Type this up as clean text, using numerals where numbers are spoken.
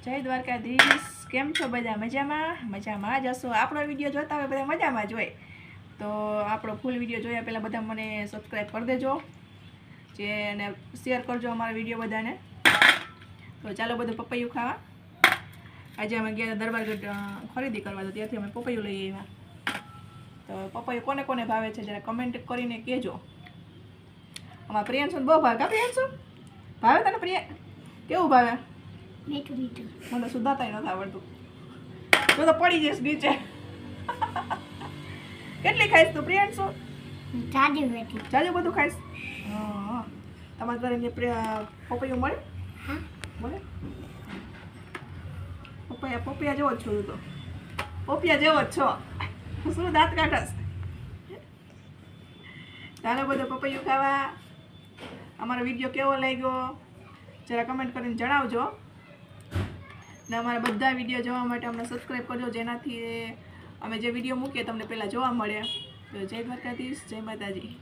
જય દ્વારકાધીશ. કેમ છો બધા? મજામાં જ હશો. આપણો વિડીયો જોતા હોય બધા મજામાં જ હોય. તો આપણો ફૂલ વિડીયો જોયા પહેલાં બધા મને સબસ્ક્રાઈબ કરી દેજો અને શેર કરજો અમારા વિડીયો બધાને. તો ચાલો બધું પપૈયું ખાવા. આજે અમે ગયા દરબારગઢ ખરીદી કરવા, તો ત્યાંથી અમે પપૈયું લઈ આવ્યા. તો પપૈયું કોને કોને ભાવે છે જરા કમેન્ટ કરીને કહેજો. અમારા પ્રિયાંશુ બહુ ભાવે. કા પ્રિયાંશુ ભાવે તને? પ્રિયા કેવું ભાવે? મીઠું મીઠું. મને સુધાતા નથી આવડતું. તો પડી જઈશ નીચે. કેટલી ખાઈશ તું પ્રિયાંશુ? જાજુ બેઠી. જાજુ બધું ખાઈશ? હા. તમારા ઘરે પપૈયું મળે? હા મળે. પપૈયા જેવો જ છું તો. પપૈયા જેવો જ છો. શું દાંત કાઢસ? ચાલો બધું પપૈયું ખાવા. અમારો વિડીયો કેવો લાગ્યો જરા કમેન્ટ કરીને જણાવજો. ને અમારા બધા વિડીયો જોવા માટે અમને સબસ્ક્રાઈબ કરજો, જેનાથી અમે જે વિડીયો મૂકીએ તમને પહેલાં જોવા મળે. તો જય દ્વારકાધીશ, જય માતાજી.